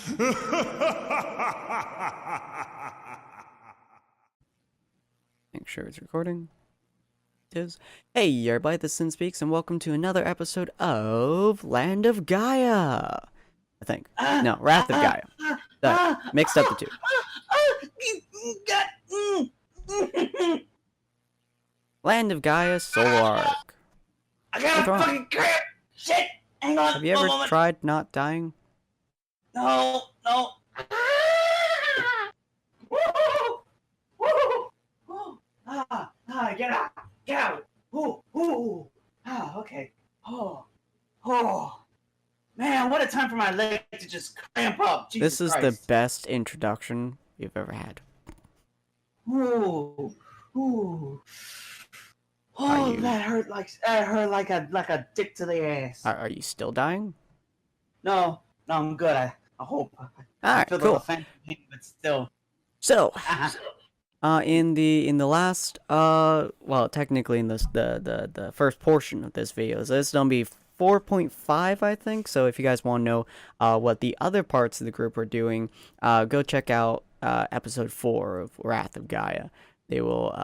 Make sure it's recording. It is. Hey everybody, this is Sinspeaks, and welcome to another episode of Land of Gaia. I think. No, Wrath of Gaia. Mixed up the two. Land of Gaia Solar Arc. I got a fucking cramp! Shit! Hang on. Have you ever tried not dying? No. Get out! Get out! Okay. Man, what a time for my leg to just cramp up. Jesus This is Christ. the best introduction you've ever had. Oh, that hurt like a dick to the ass. Are you still dying? No, I'm good. I hope. Alright, I feel cool. the pain, but still. So, in the last well, technically in the first portion of this video, so this is gonna be 4.5, I think. So if you guys want to know what the other parts of the group are doing, go check out episode 4 of Wrath of Gaia. They will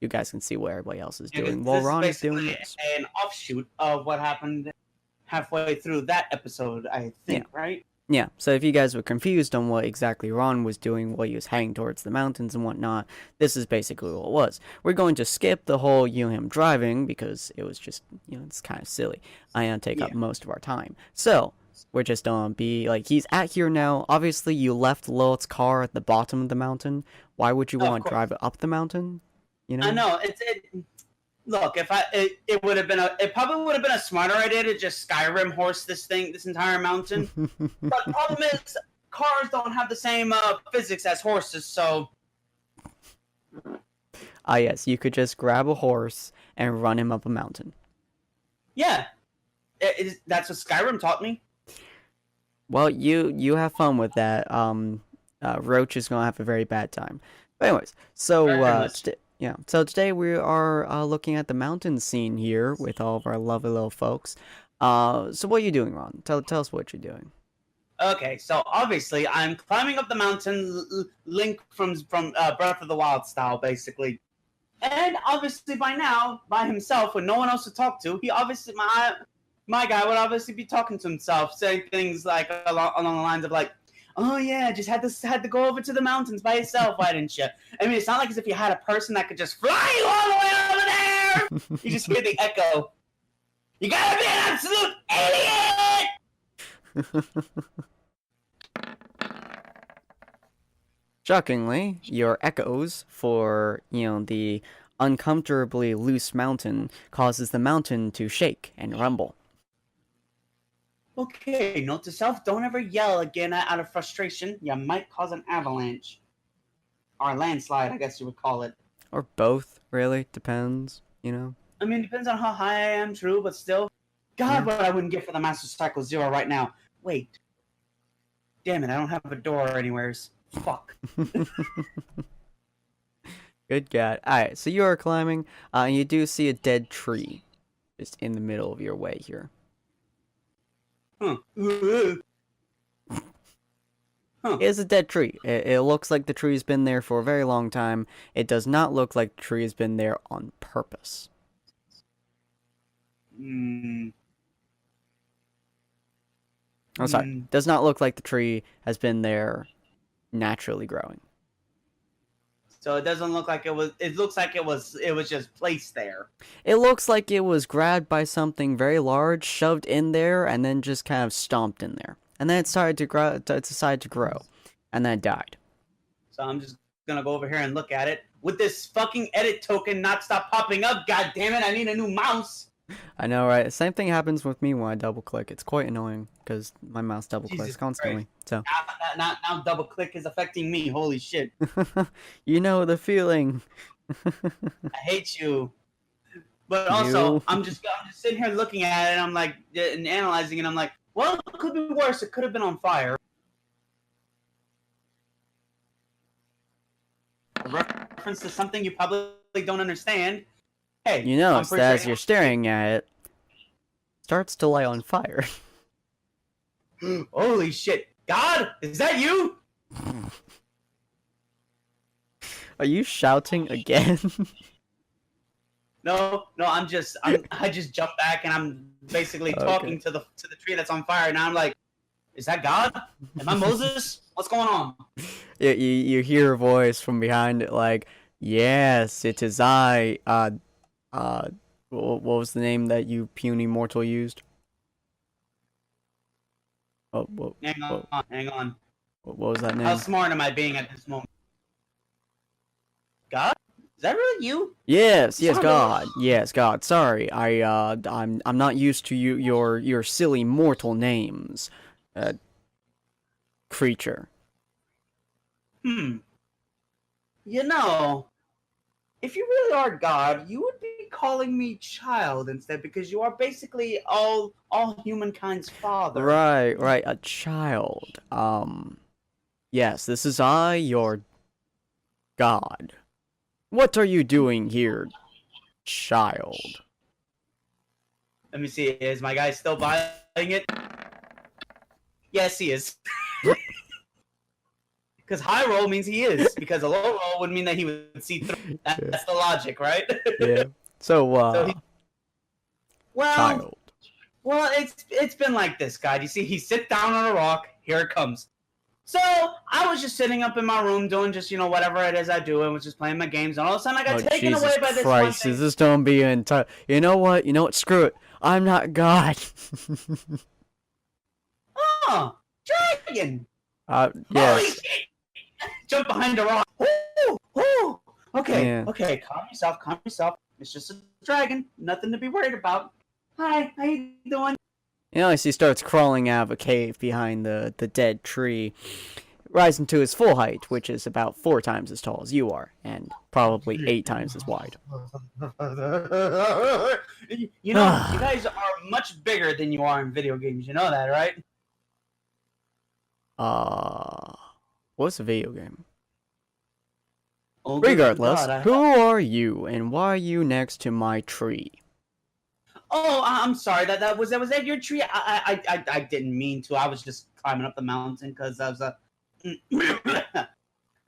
you guys can see what everybody else is doing while Ron is doing this. An offshoot of what happened halfway through that episode, I think, right? Yeah, so if you guys were confused on what exactly Ron was doing while he was heading towards the mountains and whatnot, this is basically what it was. We're going to skip the whole him driving because it was just, it's kind of silly. I take up most of our time. So, we're just going to be, like, he's at here now. Obviously, you left Lilith's car at the bottom of the mountain. Why would you want to drive it up the mountain? I know, look, if it probably would have been a smarter idea to just Skyrim horse this entire mountain. But the problem is, cars don't have the same physics as horses, so. Yes, you could just grab a horse and run him up a mountain. Yeah, that's what Skyrim taught me. Well, you have fun with that. Roach is gonna have a very bad time. But anyways, so so today we are looking at the mountain scene here with all of our lovely little folks. So what are you doing, Ron? Tell us what you're doing. Okay, so obviously I'm climbing up the mountain, Link from Breath of the Wild style, basically. And obviously by now, by himself, with no one else to talk to, he obviously my guy would obviously be talking to himself, saying things like along the lines of like, "Oh yeah, just had to go over to the mountains by yourself, why didn't you?" I mean, it's not like as if you had a person that could just fly you all the way over there. You just hear the echo. You gotta be an absolute idiot. Shockingly, your echoes for the uncomfortably loose mountain causes the mountain to shake and rumble. Okay, note to self, don't ever yell again out of frustration. You might cause an avalanche. Or a landslide, I guess you would call it. Or both, really. Depends, I mean, it depends on how high I am, true, but still. God, what I wouldn't get for the Master Cycle Zero right now. Wait. Damn it, I don't have a door anywheres. Fuck. Good God. Alright, so you are climbing, and you do see a dead tree just in the middle of your way here. Huh. It's a dead tree. It looks like the tree's been there for a very long time. It does not look like the tree has been there on purpose. I'm sorry. Does not look like the tree has been there naturally growing. So it doesn't look like it was. It looks like it was just placed there. It looks like it was grabbed by something very large, shoved in there, and then just kind of stomped in there. And then it started to grow. It decided to grow, and then it died. So I'm just gonna go over here and look at it. With this fucking edit token not stop popping up. God damn it! I need a new mouse. I know, right? The same thing happens with me when I double click. It's quite annoying because my mouse double clicks constantly. Christ. So now double click is affecting me. Holy shit! You know the feeling. I hate you. But also, I'm just sitting here looking at it, and I'm like, and analyzing it. I'm like, well, it could be worse. It could have been on fire. A reference to something you probably don't understand. Hey, you notice that as you're staring at it, starts to light on fire. Holy shit! God, is that you? Are you shouting again? No, I just jumped back and I'm basically Okay. talking to the tree that's on fire. Now I'm like, is that God? Am I Moses? What's going on? You hear a voice from behind it like, yes, it is I. What was the name that you puny mortal used? Oh, Hang on. what was that How name? smart am I being at this moment? God? Is that really you? Yes, yes, Son of a- God, yes, God. Sorry, I'm not used to your silly mortal names, creature. You know, if you really are God, you would be calling me child instead, because you are basically all humankind's father. Right, a child. Yes, this is I, your God. What are you doing here, child? Let me see. Is my guy still buying it? Yes, he is. Because high roll means he is. Because a low roll would mean that he would see through. That's the logic, right? Yeah. So, Well, child. well, it's been like this, guy. You see, he sits down on a rock. Here it comes. So I was just sitting up in my room doing just whatever it is I do, and was just playing my games, and all of a sudden I got taken Jesus away by this one Christ, thing. is this don't be entire? You know what? Screw it. I'm not God. Oh, dragon! Yes. Holy shit! Jump behind a rock. Ooh, ooh. Okay, Yeah. okay, calm yourself. It's just a dragon, nothing to be worried about. Hi, how you doing? As he starts crawling out of a cave behind the dead tree, rising to his full height, which is about 4 times as tall as you are, and probably 8 times as wide. You guys are much bigger than you are in video games. You know that, right? What's a video game? Oh, good Regardless, God, who are you, and why are you next to my tree? Oh, I'm sorry. That was that your tree? I didn't mean to. I was just climbing up the mountain because I was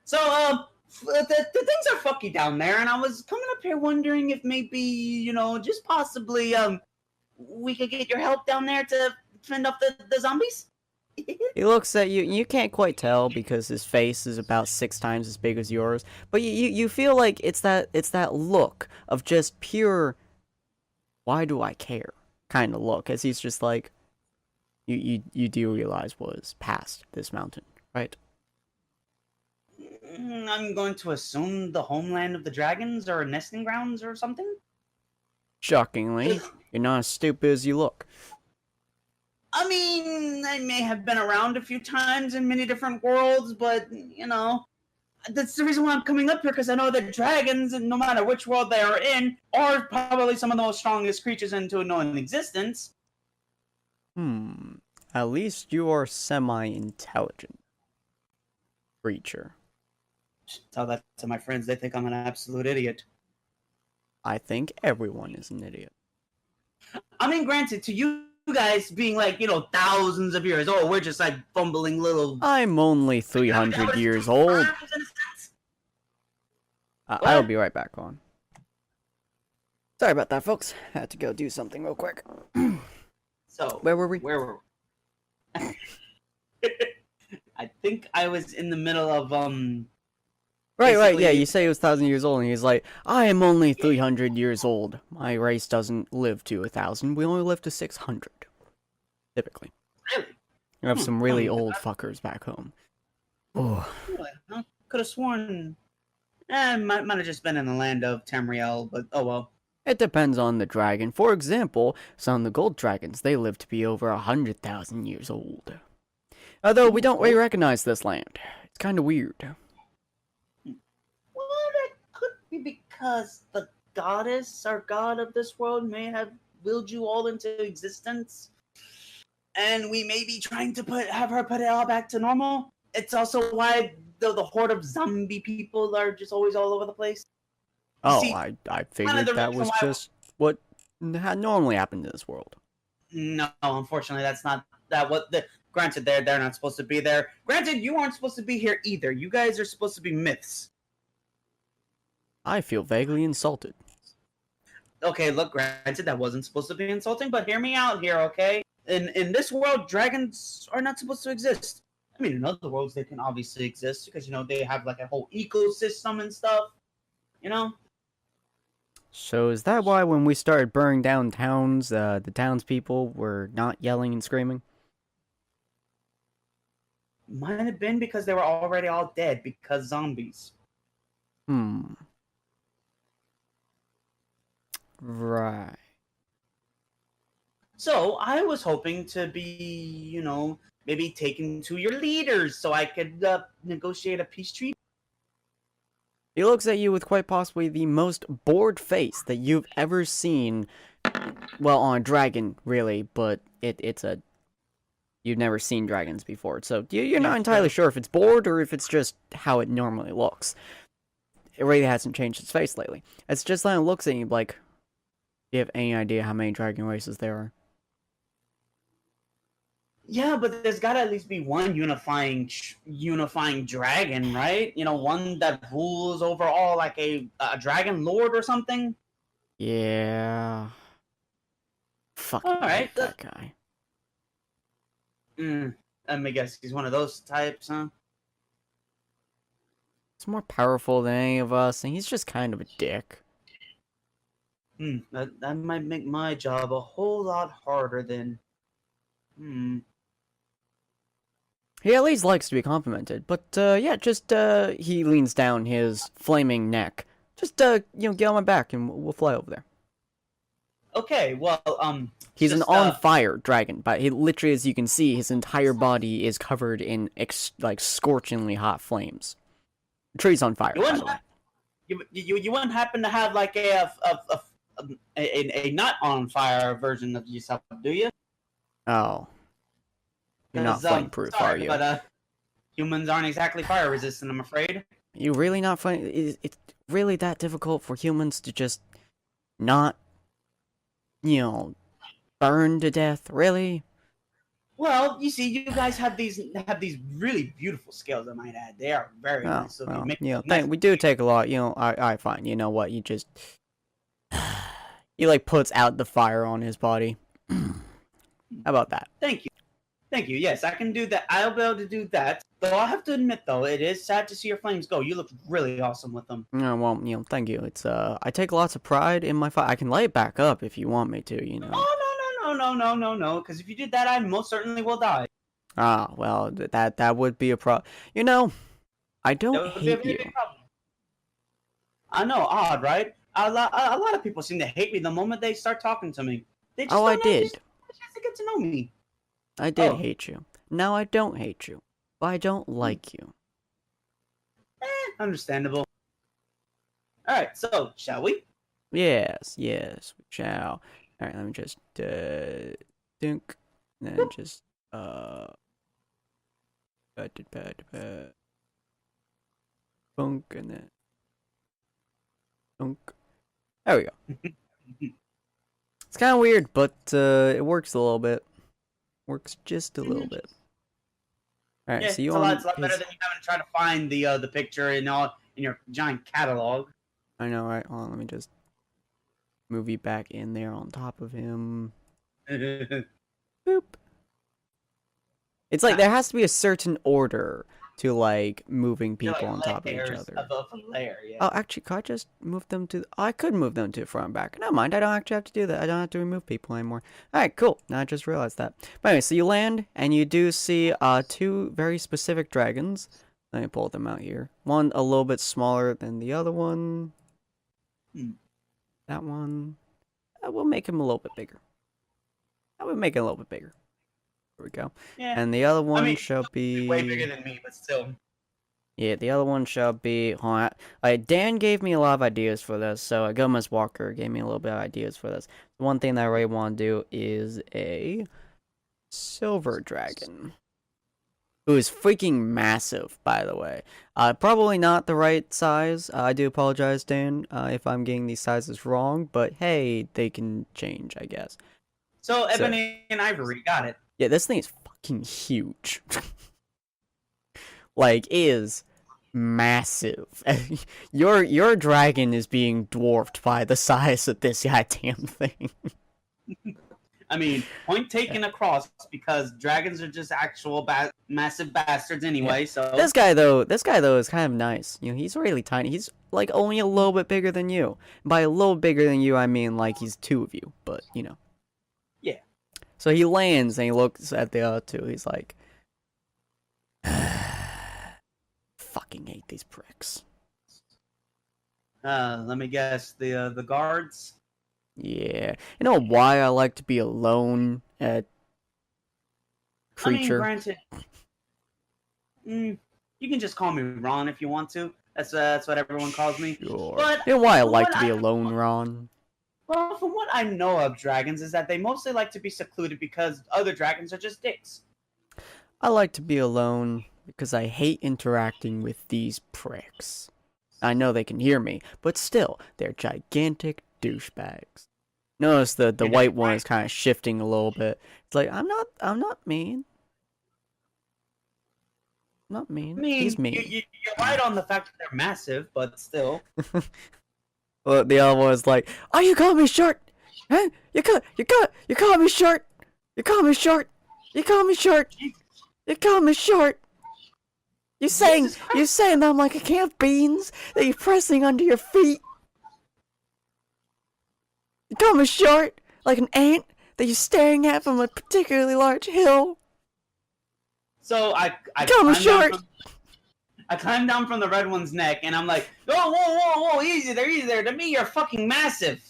So the things are fucky down there, and I was coming up here wondering if maybe just possibly we could get your help down there to fend off the zombies. He looks at you, and you can't quite tell because his face is about 6 times as big as yours, but you feel like it's that look of just pure, why do I care kind of look, as he's just like, you do realize was past this mountain, right? I'm going to assume the homeland of the dragons or nesting grounds or something. Shockingly, you're not as stupid as you look. I mean, I may have been around a few times in many different worlds, but that's the reason why I'm coming up here, because I know that dragons, no matter which world they are in, are probably some of the most strongest creatures into known existence. At least you are semi-intelligent creature. Tell that to my friends. They think I'm an absolute idiot. I think everyone is an idiot. I mean, granted, to you guys being like, thousands of years old, we're just like fumbling little... I'm only 300 years old. I'll be right back on. Sorry about that, folks. Had to go do something real quick. So, where were we? I think I was in the middle of, Right, yeah, you say he was 1,000 years old, and he's like, I am only 300 years old. My race doesn't live to 1,000, we only live to 600. Typically. Really? You have some really old fuckers back home. Oh. I could have sworn... might have just been in the land of Tamriel, but oh well. It depends on the dragon. For example, some of the gold dragons, they live to be over 100,000 years old. Although we don't really recognize this land. It's kind of weird. Well, that could be because the goddess or god of this world may have willed you all into existence, and we may be trying to have her put it all back to normal. It's also why the horde of zombie people are just always all over the place. Oh, See, I figured that was just what normally happened in this world. No, unfortunately, that's not what the Granted, they're not supposed to be there. Granted, you aren't supposed to be here either. You guys are supposed to be myths. I feel vaguely insulted. Okay, look, granted, that wasn't supposed to be insulting, but hear me out here, okay? In this world, dragons are not supposed to exist. I mean, in other worlds, they can obviously exist because, you know, they have, like, a whole ecosystem and stuff, you know? So is that why when we started burning down towns, the townspeople were not yelling and screaming? Might have been because they were already all dead because zombies. Right. So I was hoping to be, you know, maybe taken to your leaders so I could negotiate a peace treaty. He looks at you with quite possibly the most bored face that you've ever seen. Well, on a dragon, really, but it's a... You've never seen dragons before, so you're not entirely sure if it's bored or if it's just how it normally looks. It really hasn't changed its face lately. It's just like it looks at you like, do you have any idea how many dragon races there are? Yeah, but there's got to at least be one unifying dragon, right? You know, one that rules over all, like a dragon lord or something. Yeah. Fuck. All right, that guy. I guess he's one of those types, huh? He's more powerful than any of us, and he's just kind of a dick. That might make my job a whole lot harder than. He at least likes to be complimented, but yeah, just he leans down his flaming neck. Just you know, get on my back and we'll fly over there. Okay, well, he's an on-fire dragon, but he literally, as you can see, his entire body is covered in like scorchingly hot flames. The tree's on fire. By the way. You wouldn't happen to have like a not on fire version of yourself, do you? Oh, you're not flame-proof, are you? But humans aren't exactly fire resistant, I'm afraid. You really not flame? It's really that difficult for humans to just not, you know, burn to death, really? Well, you see, you guys have these really beautiful scales, I might add. They are very nice. So well, you know, we do take a lot. You know, I find. You know what? You just he like puts out the fire on his body. How about that? Thank you. Yes, I can do that. I'll be able to do that. Though I have to admit, though, it is sad to see your flames go. You look really awesome with them. Yeah, well, you know, thank you. It's I take lots of pride in my fire. I can light it back up if you want me to. You know. Oh, no. Because if you did that, I most certainly will die. Ah, well, that would be a problem. You know, I don't hate you. I know, odd, right? A lot of people seem to hate me the moment they start talking to me. They just I did. Just to get to know me. I did hate you. Now I don't hate you, but I don't like you. Understandable. All right, so shall we? Yes, we shall. All right, let me just think, and then just bunk, and then bunk. There we go. It's kind of weird, but it works a little bit. Works just a little bit. All right, yeah, so you it's a lot better than you having to try to find the picture in your giant catalog. I know, right? Hold on, let me just move you back in there on top of him. Boop. It's like there has to be a certain order to like moving people on top of each other. Yeah. Oh, actually, could I just move them to? I could move them to the front and back. Never mind. I don't actually have to do that. I don't have to remove people anymore. All right, cool. Now I just realized that. But anyway, so you land and you do see two very specific dragons. Let me pull them out here. One a little bit smaller than the other one. That one. We'll make him a little bit bigger. I would make it a little bit bigger. There we go. Yeah. And the other one shall be way bigger than me, but still. Yeah, the other one shall be. Hold on. Dan gave me a lot of ideas for this, so Gomez Walker gave me a little bit of ideas for this. The one thing that I really want to do is a silver dragon, who is freaking massive, by the way. Probably not the right size. I do apologize, Dan, if I'm getting these sizes wrong, but hey, they can change, I guess. So ebony and ivory, got it. Yeah, this thing is fucking fucking huge. Like, it is massive. Your dragon is being dwarfed by the size of this goddamn thing. I mean, point taken across, because dragons are just actual massive bastards anyway. Yeah. So this guy though is kind of nice. You know, he's really tiny. He's like only a little bit bigger than you. By a little bigger than you, I mean like he's two of you. But you know. Yeah. So he lands and he looks at the other two. He's like, "Fucking hate these pricks." Let me guess. The guards. Yeah. You know why I like to be a lone creature? I mean, granted, you can just call me Ron if you want to. That's what everyone calls me. Sure. But you know why I from like what to be a lone, Ron? Well, from what I know of dragons, is that they mostly like to be secluded because other dragons are just dicks. I like to be alone because I hate interacting with these pricks. I know they can hear me, but still, they're gigantic douchebags. Notice the white one is kind of shifting a little bit. It's like, I'm not mean. I'm not mean. I mean, He's mean. You're right on the fact that they're massive, but still. Well, the other one is like, "Oh, you call me short? Huh? You call me short? You call me short? You call me short? You call me short? You saying that I'm like a can of beans that you're pressing under your feet? You call me short like an ant that you're staring at from a particularly large hill? So I call me short." I climbed down from the red one's neck, and I'm like, whoa, easy there. To me, you're fucking massive.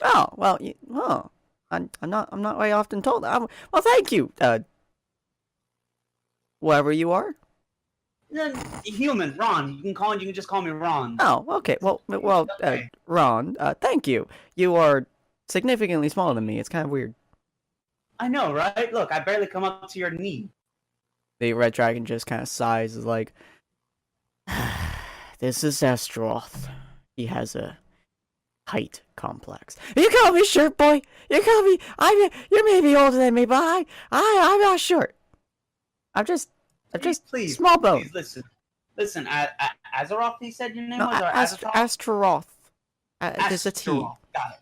Oh, well, I'm not very often told that. Well, thank you, whoever you are. Human, Ron. You can just call me Ron. Oh, okay. Well, Okay. Ron, thank you. You are significantly smaller than me. It's kind of weird. I know, right? Look, I barely come up to your knee. The red dragon just kind of sighs, is like, "This is Estroth. He has a height complex." You call me short, boy. You call me. You may be older than me, but I'm not short. I'm just Please, small bone. Please, listen. Azeroth, he said your name No, was, or Astaroth. There's a T. Astaroth. Got it.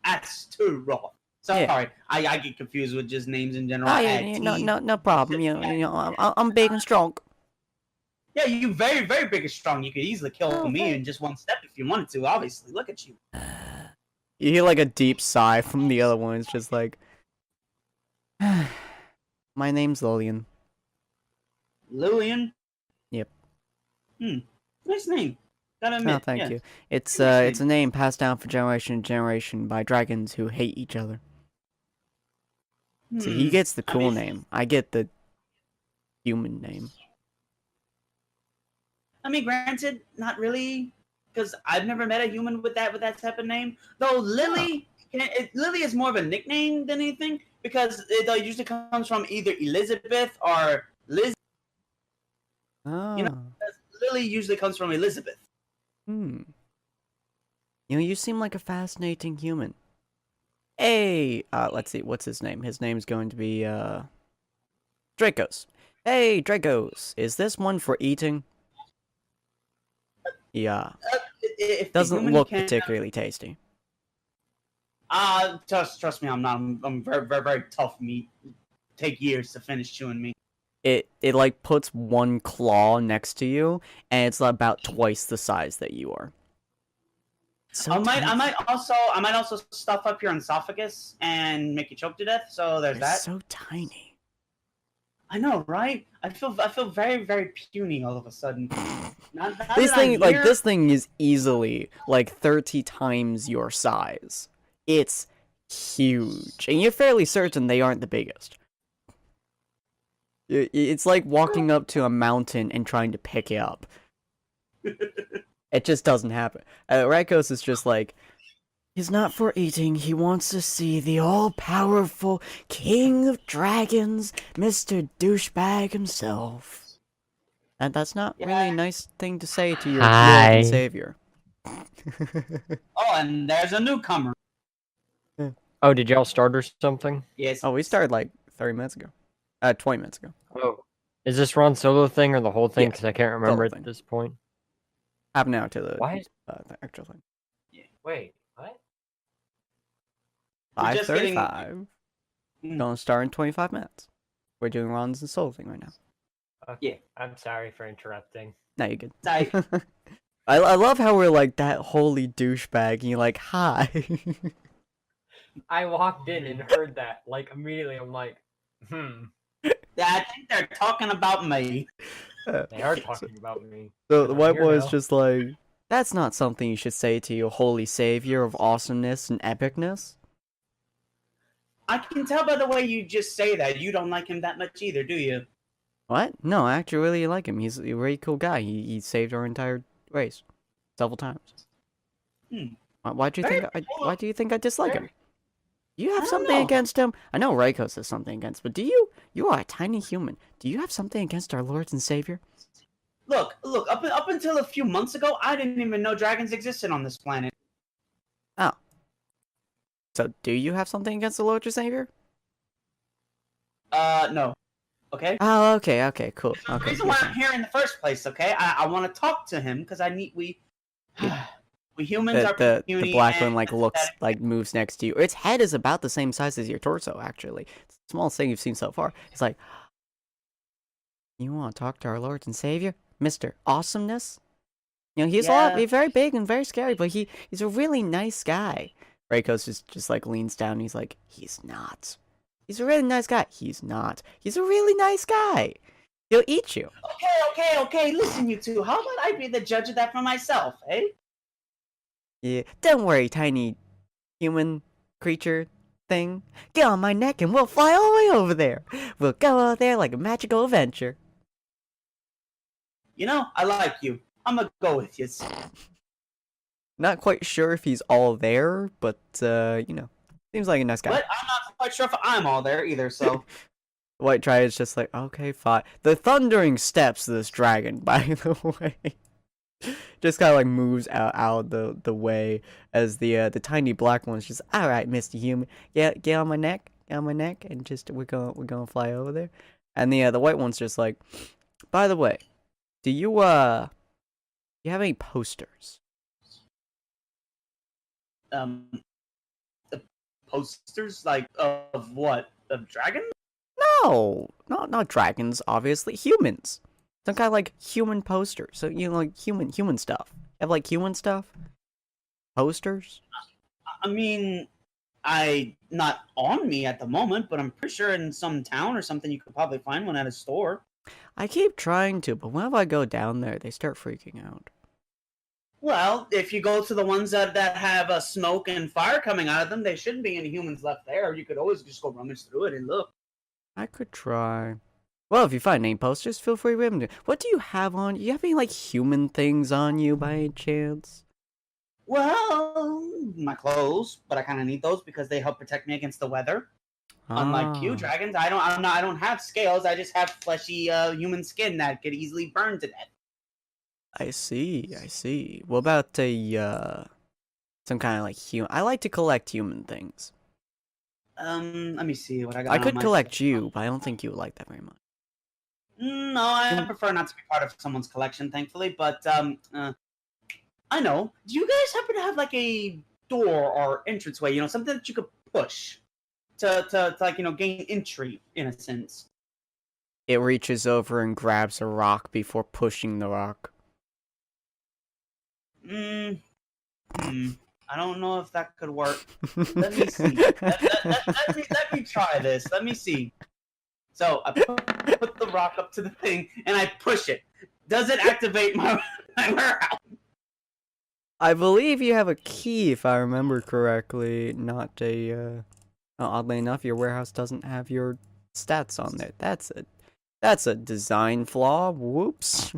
Astaroth. Sorry, Yeah. I get confused with just names in general. Oh yeah, no problem. You know, I'm big and strong. Yeah, you very, very big and strong. You could easily kill me Okay. in just one step if you wanted to. Obviously, look at you. You hear like a deep sigh from the other one. It's just like, "My name's Lillian." Lillian. Yep. Nice name. Gotta admit. Oh, thank yeah. you. It's Nice it's a name passed down from generation to generation by dragons who hate each other. See, he gets the cool name. I get the human name. I mean, granted, not really, because I've never met a human with that type of name. Though Lily, Lily is more of a nickname than anything, because it usually comes from either Elizabeth or Liz. Oh. You know, Lily usually comes from Elizabeth. You know, you seem like a fascinating human. Hey, let's see, what's his name? His name's going to be, Dracos. Hey, Dracos, is this one for eating? Yeah. Doesn't look particularly tasty. Trust me, I'm not. I'm very, very, very tough meat. Take years to finish chewing me. It like puts one claw next to you, and it's about twice the size that you are. So I might also stuff up your esophagus and make you choke to death. So there's that. So tiny. I know, right? I feel very, very puny all of a sudden. This thing is easily like 30 times your size. It's huge, and you're fairly certain they aren't the biggest. It's like walking up to a mountain and trying to pick it up. It just doesn't happen. Rakos is just like, he's not for eating, he wants to see the all-powerful king of dragons, Mr. Douchebag himself. And that's not really a nice thing to say to your Lord and Savior. Oh, and there's a newcomer. Oh, did y'all start or something? Yes. Oh, we started like 30 minutes ago. 20 minutes ago. Oh, is this Ron solo thing or the whole thing? Yeah, Because I can't remember thing. at this point. Half an hour to the, Why? The actual thing. Wait, what? We're just getting- 5:35. Gonna start in 25 minutes. We're doing Ron's and Soul thing right now. Okay. Yeah. I'm sorry for interrupting. No, you're good. I- I love how we're like that holy douchebag, and you're like, hi. I walked in and heard that, like, immediately. I'm like, I think they're talking about me. They are talking about me. So the I'm white here boy is now. just like, that's not something you should say to your holy savior of awesomeness and epicness. I can tell by the way you just say that you don't like him that much either, do you? What? No, I actually really like him. He's a very cool guy. He saved our entire race several times. Why do you Very think cool. why do you think I dislike him? You have I don't something know. against him? I know Reiko says something against, but do you? You are a tiny human. Do you have something against our Lord and Savior? Look, up until a few months ago, I didn't even know dragons existed on this planet. Oh. So do you have something against the Lord and Savior? No. Okay? Oh, okay, cool. The Okay. reason why I'm here in the first place, okay? I want to talk to him because we humans are The puny black and one like looks pathetic. like moves next to you. Its head is about the same size as your torso, actually. It's the smallest thing you've seen so far. It's like, you want to talk to our Lord and Savior, Mr. Awesomeness? You know, he's he's very big and very scary, but he's a really nice guy. Reiko's just like leans down and he's like, he's not. He's a really nice guy. He's not. He's a really nice guy. He'll eat you. Okay. Listen, you two. How about I be the judge of that for myself, eh? Yeah, don't worry, tiny human creature thing. Get on my neck and we'll fly all the way over there. We'll go out there like a magical adventure. You know, I like you. I'm gonna go with you. Not quite sure if he's all there, but, you know, seems like a nice guy. But I'm not quite sure if I'm all there either, so... White Triad's just like, okay, fine. The thundering steps of this dragon, by the way, just kind of like moves out the way as the tiny black one's just, all right, Mr. Human, get on my neck, and just we're gonna fly over there. And the white one's just like, by the way, do you have any posters? The posters, like, of what? Of dragons? No, not dragons, obviously. Humans. Some kind of like human posters. So, you know, like human stuff. Have like human stuff? Posters? I mean, not on me at the moment, but I'm pretty sure in some town or something you could probably find one at a store. I keep trying to, but whenever I go down there, they start freaking out. Well, if you go to the ones that have smoke and fire coming out of them, there shouldn't be any humans left there. You could always just go rummage through it and look. I could try. Well, if you find any posters, feel free to read them. What do you have on you? Have any like human things on you by any chance? Well, my clothes, but I kind of need those because they help protect me against the weather. Unlike you, Ah. dragons, I don't have scales. I just have fleshy human skin that could easily burn to death. I see. What about some kind of like human? I like to collect human things. Let me see what I got. I on could my collect system. you, but I don't think you would like that very much. No, I prefer not to be part of someone's collection, thankfully. But I know. Do you guys happen to have like a door or entranceway? You know, something that you could push to like gain entry in a sense. It reaches over and grabs a rock before pushing the rock. I don't know if that could work. Let me see. Let me try this. Let me see. So I put the rock up to the thing and I push it. Does it activate my warehouse? I believe you have a key, if I remember correctly. Not a. Oddly enough, your warehouse doesn't have your stats on there. That's a design flaw. Whoops.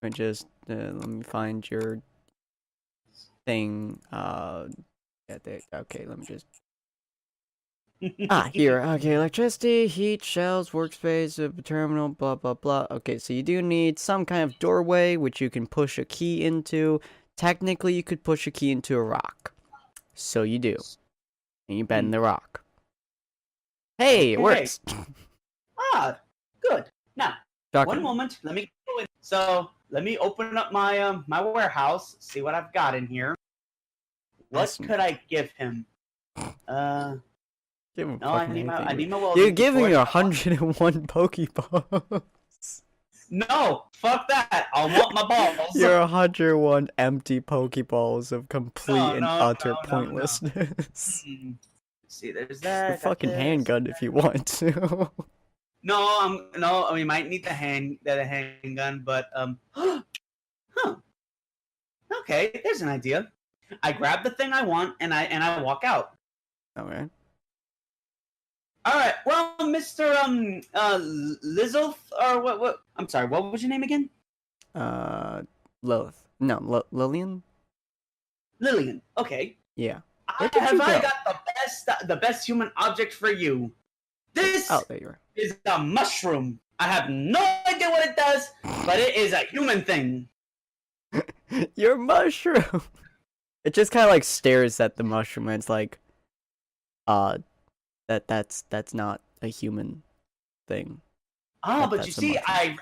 Let me find your thing. Okay, let me just. Here. Okay, electricity, heat, shells, workspace, terminal, blah, blah, blah. Okay, so you do need some kind of doorway, which you can push a key into. Technically, you could push a key into a rock. So you do. And you bend the rock. Hey, it Okay. works. Ah, good. Now, Shocking. one moment. Let me go in. So let me open up my my warehouse. See what I've got in here. What Awesome. could I give him? Give him No, I fucking need my anything. welding You're giving me torch. 101 Pokeballs. No, fuck that. I want my balls. You're 101 empty Pokeballs of complete and utter no. pointlessness. See, there's that. A got fucking this. handgun if you want to. No. We might need the handgun, but huh. Okay, there's an idea. I grab the thing I want and I walk out. Okay. All right. Well, Mr. Lizzo or what? I'm sorry. What was your name again? Lilith. No, Lillian? Lillian. Okay. Yeah. I did you go? got the best human object for you. This Oh, there you are. is a mushroom. I have no idea what it does, but it is a human thing. Your mushroom. It just kind of like stares at the mushroom and it's like, that's not a human thing. But you That's a see, mushroom.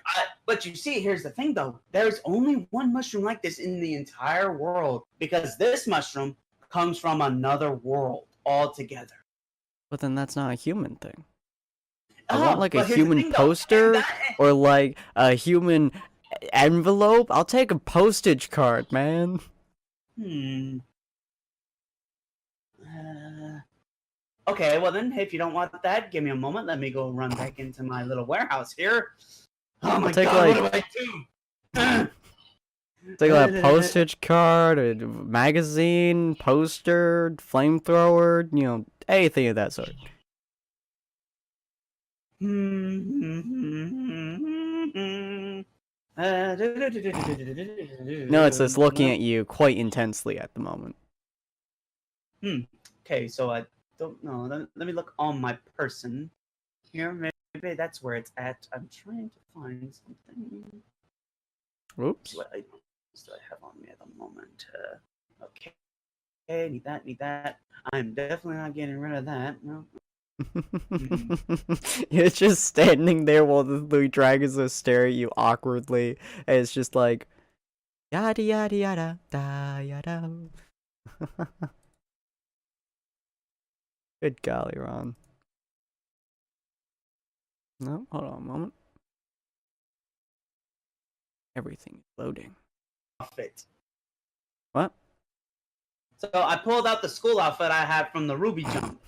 but you see, here's the thing though. There's only one mushroom like this in the entire world because this mushroom comes from another world altogether. But then that's not a human thing. I want like a but here's the human thing, though, poster and that- or like a human envelope. I'll take a postage card, man. Okay, well then, if you don't want that, give me a moment. Let me go run back into my little warehouse here. Oh my take, god, like- what do I do? Take like a postage card, a magazine, poster, flamethrower, anything of that sort. No, it's just looking at you quite intensely at the moment. Okay, so I don't know. Let me look on my person here. Maybe that's where it's at. I'm trying to find something. Oops. What items do I have on me at the moment? Okay, need that. I'm definitely not getting rid of that. No. You're just standing there while the three dragons are staring at you awkwardly, and it's just like, yada yada yada da yada. Good golly, Ron. No, hold on a moment. Everything is loading. Outfit. What? So I pulled out the school outfit I had from the Ruby Jump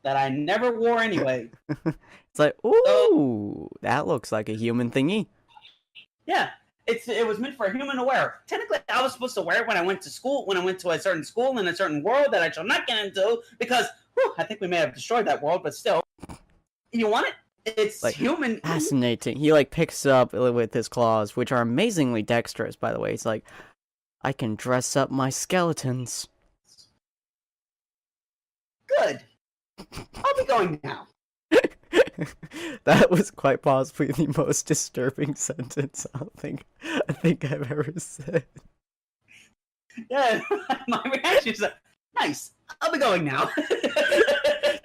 that I never wore anyway. It's like, ooh, that looks like a human thingy. Yeah, it was meant for a human to wear. Technically, I was supposed to wear it when I went to school, when I went to a certain school in a certain world that I shall not get into because I think we may have destroyed that world, but still. You want it? It's Like, human. Fascinating. He like picks up with his claws, which are amazingly dexterous, by the way. He's like, I can dress up my skeletons. Good. I'll be going now. That was quite possibly the most disturbing sentence I think I've ever said. Yeah, my reaction is like, nice. I'll be going now.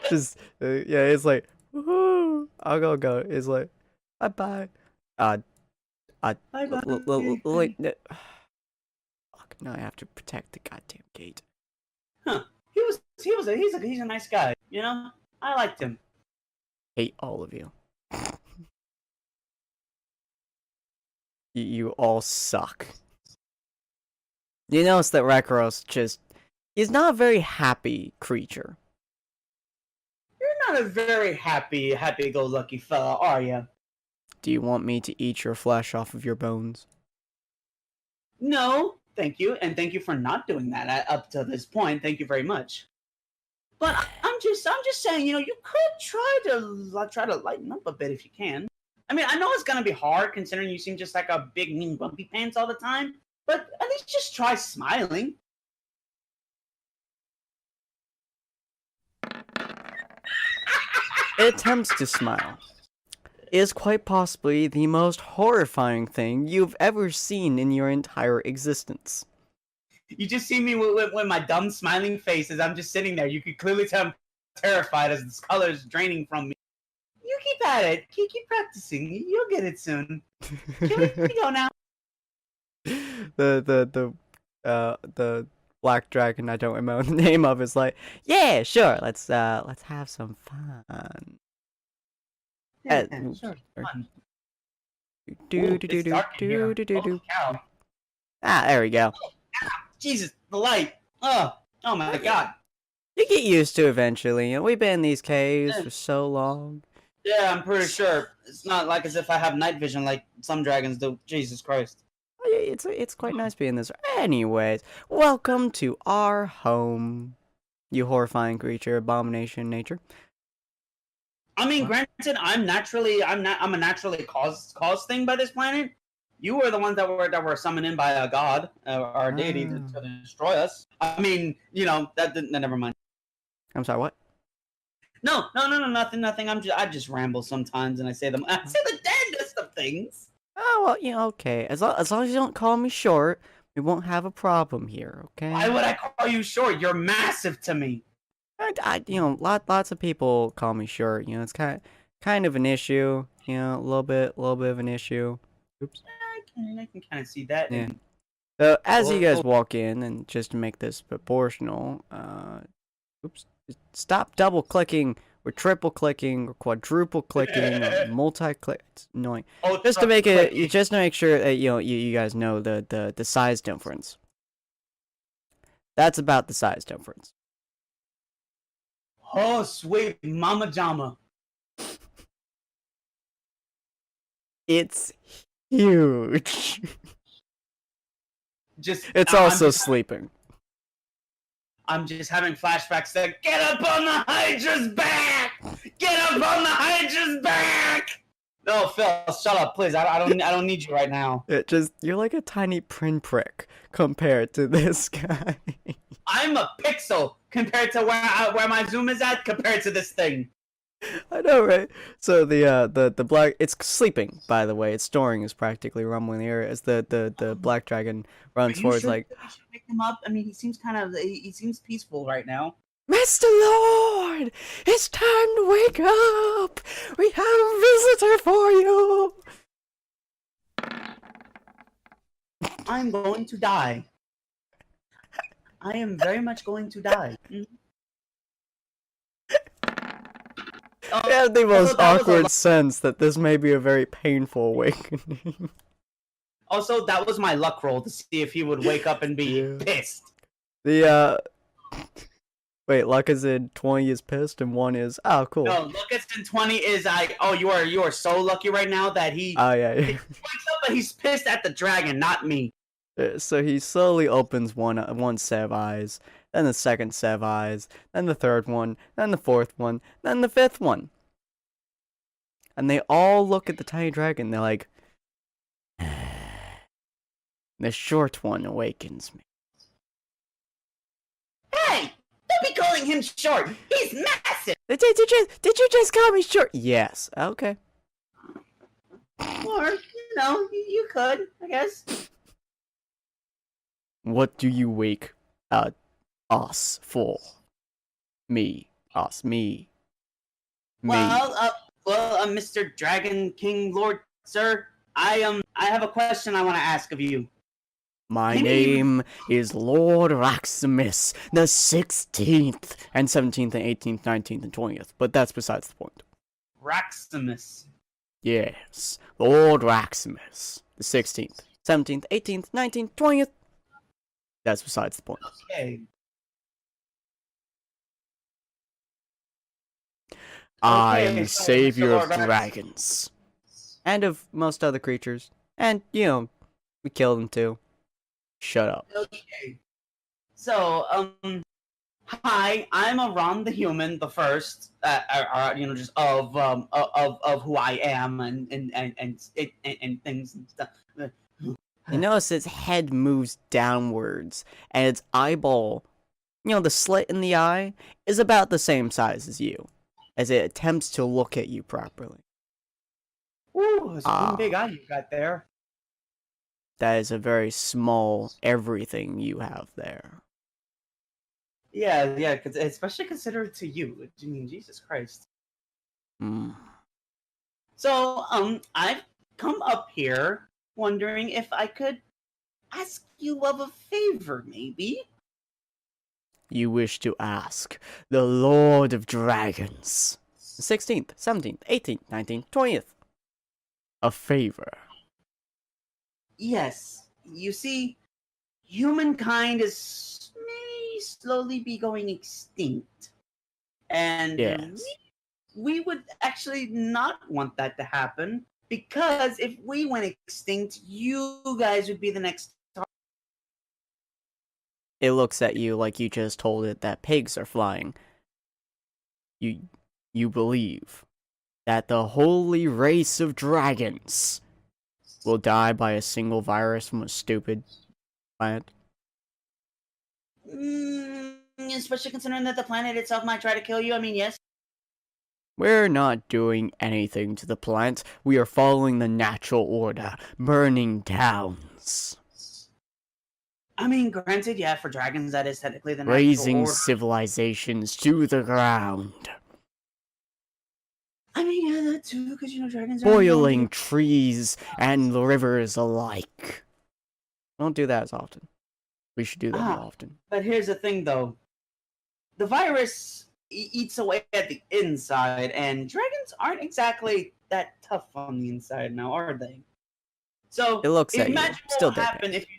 Just yeah, it's like, woohoo, I'll go. It's like, bye bye. Bye-bye. Wait, fuck. Now I have to protect the goddamn gate. Huh. He's a nice guy. You know, I liked him. Hate all of you. You all suck. You notice that Rekros he's not a very happy creature. You're not a very happy-go-lucky fella, are you? Do you want me to eat your flesh off of your bones? No, thank you, and thank you for not doing that up to this point. Thank you very much. But I'm just saying, you could try to lighten up a bit if you can. I mean, I know it's gonna be hard considering you seem just like a big mean grumpy pants all the time, but at least just try smiling. It attempts to smile. It is quite possibly the most horrifying thing you've ever seen in your entire existence. You just see me with my dumb smiling face as I'm just sitting there. You could clearly tell I'm terrified as this color is draining from me. You keep at it. Keep practicing. You'll get it soon. Can we go now? The black dragon I don't remember the name of is like, yeah, sure, let's have some fun. Yeah, sure. Fun. It's dark in here. Holy cow. Ah, there we go. Jesus, the light. Oh my god. You get used to it eventually. You know, we've been in these caves for so long. Yeah, I'm pretty sure. It's not like as if I have night vision like some dragons do. Jesus Christ. It's quite nice being this. Anyways, welcome to our home, you horrifying creature, abomination, nature. I mean, granted, I'm a naturally caused thing by this planet. You were the ones that were summoned in by a god or a deity to destroy us. I mean, you know, never mind. I'm sorry, what? No, nothing. I just ramble sometimes, and I say the damnedest of things. Oh well, you know, okay. As long as you don't call me short, we won't have a problem here, okay? Why would I call you short? You're massive to me. You know, lots of people call me short. You know, it's kind of an issue. You know, a little bit of an issue. Oops. I can kind of see that. Yeah. So as you guys walk in, and just to make this proportional, oops, stop double clicking, or triple clicking, or quadruple clicking, or multi-click. It's annoying. Just to make sure that you guys know the size difference. That's about the size difference. Oh, sweet Mama Jama. It's huge. It's sleeping. I'm just having flashbacks to get up on the Hydra's back! Get up on the Hydra's back! No, Phil, shut up, please. I don't need you right now. You're like a tiny pinprick compared to this guy. I'm a pixel compared to where my zoom is at compared to this thing. I know, right? So the black, it's sleeping, by the way. Its snoring is practically rumbling in the air as the black dragon runs forward. Like, we should wake him up. I mean, he seems peaceful right now. Mr. Lord, it's time to wake up. We have a visitor for you. I'm going to die. I am very much going to die. I have the most awkward sense that this may be a very painful awakening. Also, that was my luck roll to see if he would wake up and be pissed. Wait, luck is in 20 is pissed and 1 is cool. No, luck is in 20 is you are so lucky right now that he wakes up, but he's pissed at the dragon, not me. So he slowly opens one set of eyes, then the second set of eyes, then the third one, then the fourth one, then the fifth one. And they all look at the tiny dragon, they're like, the short one awakens me. Hey! Don't be calling him short! He's massive! Did you just call me short? Yes, okay. Or, you could, I guess. What do you wake us for? Me. Well, Mr. Dragon King Lord, sir, I have a question I want to ask of you. My name is Lord Raximus, the 16th, and 17th, and 18th, 19th, and 20th, but that's besides the point. Raximus. Yes, Lord Raximus, the 16th, 17th, 18th, 19th, 20th. That's besides the point. Okay. I am the savior of dragons. And of most other creatures. And, we kill them too. Shut up. Okay. So, hi, I'm Aram the Human, the first, just of who I am and things and stuff. You notice its head moves downwards, and its eyeball, the slit in the eye, is about the same size as you, as it attempts to look at you properly. Ooh, it's one big eye you got there. That is a very small everything you have there. Yeah, especially considered to you. I mean, Jesus Christ. Hmm. So, I've come up here wondering if I could ask you of a favor, maybe? You wish to ask the Lord of Dragons, 16th, 17th, 18th, 19th, 20th, a favor. Yes. You see, humankind may slowly be going extinct. And Yes. we would actually not want that to happen because if we went extinct, you guys would be the next. It looks at you like you just told it that pigs are flying. You believe that the holy race of dragons will die by a single virus from a stupid planet? Especially considering that the planet itself might try to kill you. I mean, yes. We're not doing anything to the planet. We are following the natural order, burning towns, I mean, granted, yeah, for dragons, that is technically the natural razing order. civilizations to the ground, I mean, yeah, that too, because, dragons are boiling trees and rivers alike. Don't do that as often. We should do that more often. But here's the thing, though. The virus eats away at the inside, and dragons aren't exactly that tough on the inside now, are they? So It looks at you. imagine what Still would dead happen if you.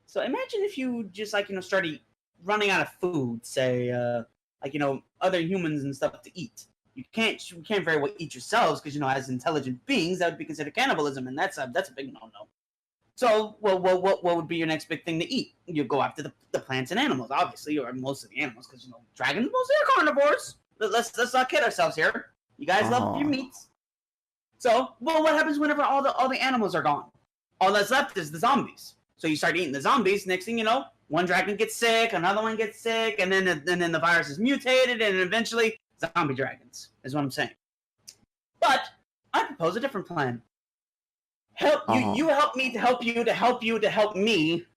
So imagine if you just started running out of food, say, other humans and stuff to eat. You can't very well eat yourselves because as intelligent beings that would be considered cannibalism, and that's a big no-no. So, what would be your next big thing to eat? You go after the plants and animals, obviously, or most of the animals, because dragons mostly are carnivores. Let's not kid ourselves here. You guys love your meats. So, what happens whenever all the animals are gone? All that's left is the zombies. So you start eating the zombies. Next thing you know, one dragon gets sick, another one gets sick, and then the virus is mutated, and eventually zombie dragons. Is what I'm saying. But I propose a different plan. You help me to help you to help you to help me,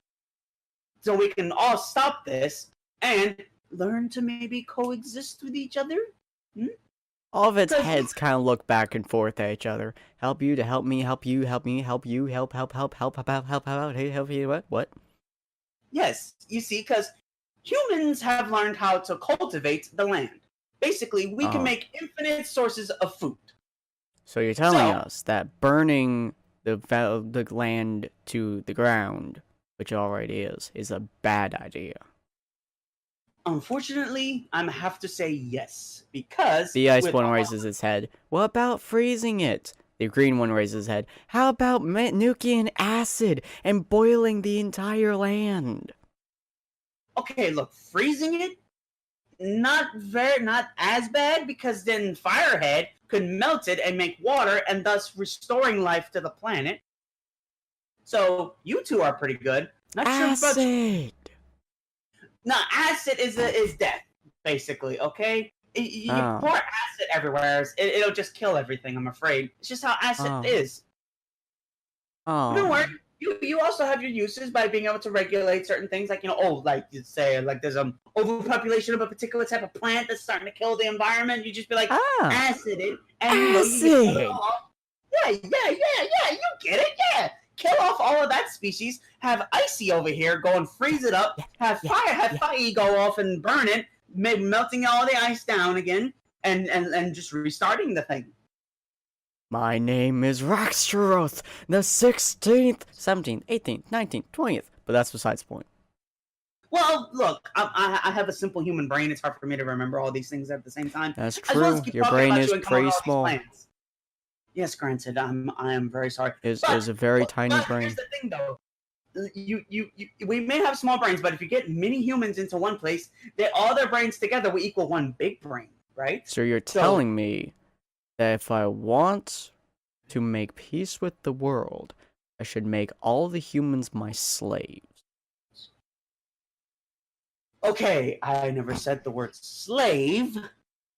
so we can all stop this and learn to maybe coexist with each other. All of its heads kind of look back and forth at each other. Help you to help me, help you, help me, help you, help out, hey, help you, what? Yes, you see, because humans have learned how to cultivate the land. Basically, we can make infinite sources of food. So you're telling us that burning the land to the ground, which it already is a bad idea. Unfortunately, I'm gonna have to say yes, because the ice one raises its head. What about freezing it? The green one raises his head. How about nucleic acid and boiling the entire land? Okay, look, freezing it, not as bad, because then Firehead could melt it and make water, and thus restoring life to the planet. So you two are pretty good. Not acid. Sure, no, acid is death, basically. Okay, you pour acid everywhere, it'll just kill everything. I'm afraid it's just how acid is. Don't worry. You also have your uses by being able to regulate certain things, like you say, like there's overpopulation of a particular type of plant that's starting to kill the environment. You just be like acid it, and acid. You kill it off. Yeah. You get it. Yeah. Kill off all of that species. Have Icy over here go and freeze it up. Have Fire go off and burn it, melting all the ice down again, and just restarting the thing. My name is Raxtaroth, the 16th, 17th, 18th, 19th, 20th. But that's besides the point. Well, look, I have a simple human brain. It's hard for me to remember all these things at the same time. That's true. Your brain is pretty small. Yes, granted, I am very sorry. It's a very tiny brain. Here's the thing, though. We may have small brains, but if you get many humans into one place, all their brains together will equal one big brain, right? So you're telling me that if I want to make peace with the world, I should make all the humans my slaves. Okay, I never said the word slave,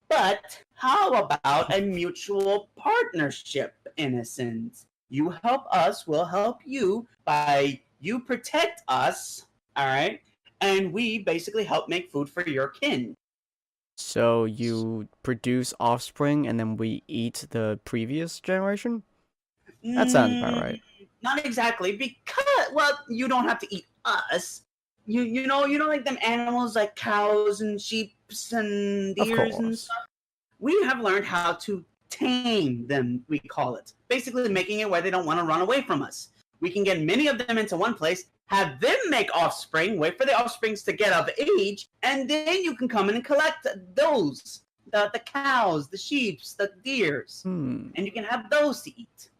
but how about a mutual partnership, in a sense? You help us, we'll help you, by you protect us, alright? and we basically help make food for your kin. So you produce offspring and then we eat the previous generation? That sounds about right. Not exactly, because well, you don't have to eat us. You know like them animals like cows and sheep and Of deers and course. stuff. We have learned how to tame them, we call it. Basically making it where they don't want to run away from us. We can get many of them into one place, have them make offspring, wait for the offsprings to get of age, and then you can come in and collect those. The cows, the sheep, the deers. And you can have those to eat.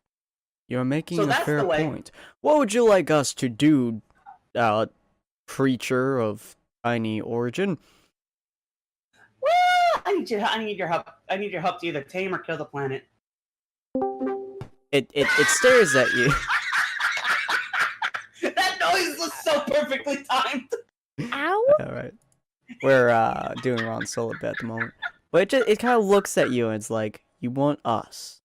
You're making So a that's fair the way. point. What would you like us to do, creature of tiny origin? Well, I need your help. I need your help to either tame or kill the planet. It stares at you. That noise was so perfectly timed. Ow! Alright. We're doing Ron solo bit at the moment. But it kind of looks at you and it's like, you want us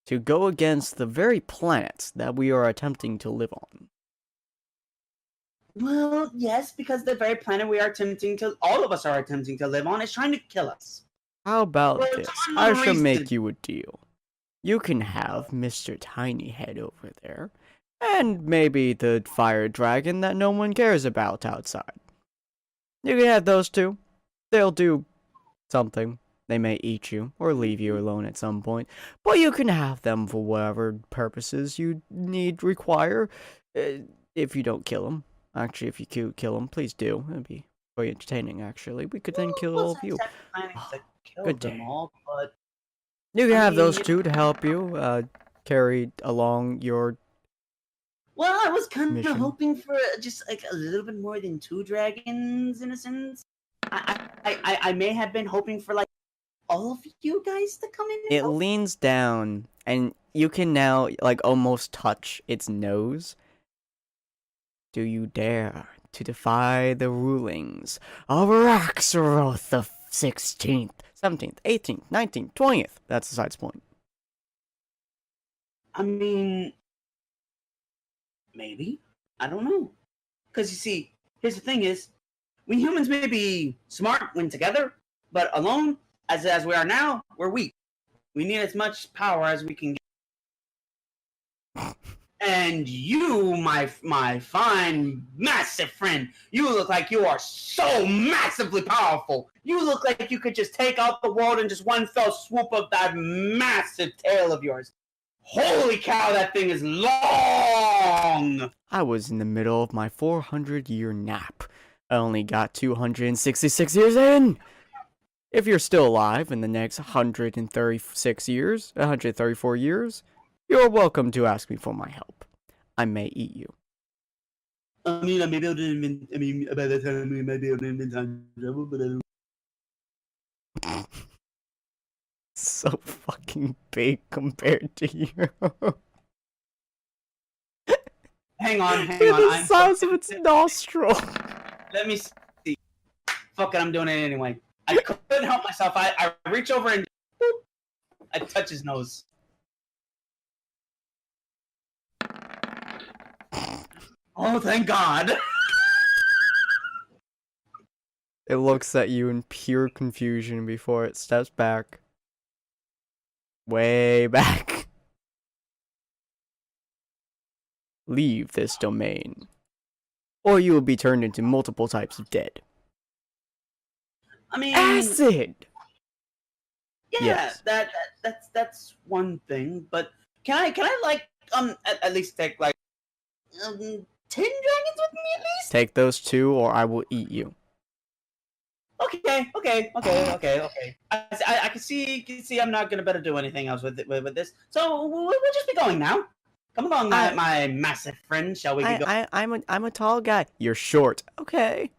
to go against the very planet that we are attempting to live on. Well, yes, because the very planet all of us are attempting to live on is trying to kill us. How about Well, this? it's I shall unreasoned. make you a deal. You can have Mr. Tiny Head over there, and maybe the fire dragon that no one cares about outside. You can have those two. They'll do something. They may eat you, or leave you alone at some point, but you can have them for whatever purposes you require, if you don't kill them. Actually, if you kill them, please do. It'd be very entertaining, actually. We could then kill all of you. Planning to kill Good them day. all, but You can I have those mean- two to help you carry along your. well, I was kind of Mission. hoping for just like a little bit more than 2 dragons in a sense. I may have been hoping for like all of you guys to come in. And It help. leans down, and you can now like almost touch its nose. Do you dare to defy the rulings of Raxaroth the 16th, 17th, 18th, 19th, 20th? That's the side's point. I mean, maybe. I don't know. Because you see, here's the thing is, we humans may be smart when together, but alone, as we are now, we're weak. We need as much power as we can get. And you, my fine, massive friend, you look like you are so massively powerful. You look like you could just take out the world in just one fell swoop of that massive tail of yours. Holy cow, that thing is long! I was in the middle of my 400-year nap. I only got 266 years in! If you're still alive in the next 136 years, 134 years, you're welcome to ask me for my help. I may eat you. I mean, I may be able to invent, by the time we might be able to invent time travel, but I don't. So fucking big compared to you. Hang on. The size of its nostril. Let me see. Fuck it, I'm doing it anyway. I couldn't help myself. I reach over and boop, I touch his nose. Oh, thank God. It looks at you in pure confusion before it steps back. Way back. Leave this domain, or you will be turned into multiple types of dead. I mean, Acid! yeah, Yes. that's one thing. But can I like at least take like 10 dragons with me at least? Take those two, or I will eat you. Okay. I can see I'm not gonna better do anything else with this. So we'll just be going now. Come along, my massive friend. Shall we be going? I'm a tall guy. You're short. Okay.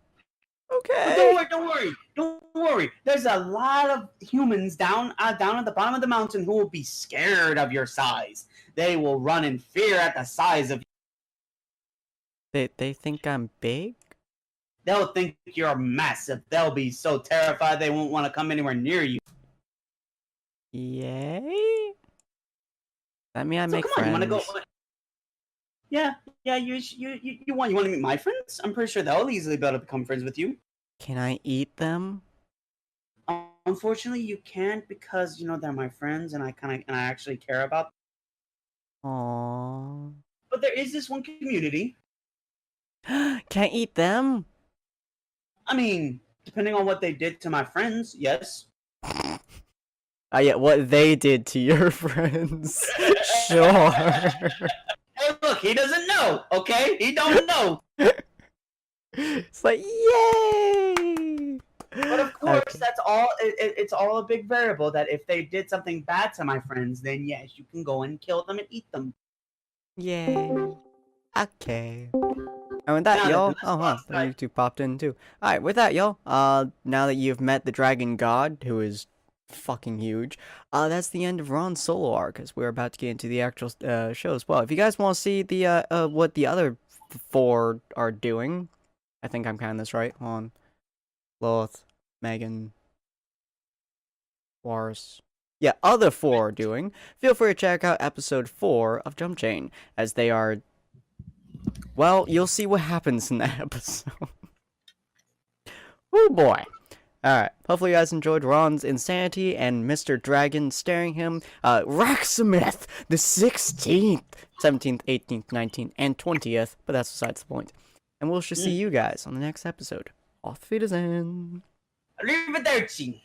Don't worry. There's a lot of humans down at the bottom of the mountain who will be scared of your size. They will run in fear at the size of you. They think I'm big? They'll think you're massive. They'll be so terrified they won't want to come anywhere near you. Yay? That mean I So make come on, friends. you want to go? Yeah, yeah. You want to meet my friends? I'm pretty sure they'll easily be able to become friends with you. Can I eat them? Unfortunately, you can't because they're my friends and I actually care about. Aww. But there is this one community. Can I eat them? I mean, depending on what they did to my friends, yes. Yeah, what they did to your friends. Sure. Hey, look, he doesn't know. Okay, he don't know. It's like, yay! But of course, Okay. that's all. It's all a big variable. That if they did something bad to my friends, then yes, you can go and kill them and eat them. Yay. Okay. And with that, Now then, y'all. let's Oh, go huh. You outside. two popped in too. Alright, with that, y'all. Now that you've met the Dragon God, who is fucking huge, that's the end of Ron's solo arc, because we're about to get into the actual show as well. If you guys want to see the what the other four are doing, I think I'm counting this right. Hold on. Lilith, Megan, Wars. Yeah, other four are doing. Feel free to check out episode 4 of Jumpchain, as they are. Well, you'll see what happens in that episode. Oh boy. Alright, hopefully you guys enjoyed Ron's insanity and Mr. Dragon staring him. Raxamith, the 16th, 17th, 18th, 19th, and 20th, but that's besides the point. And we'll just see you guys on the next episode. Auf Wiedersehen. Arrivederci.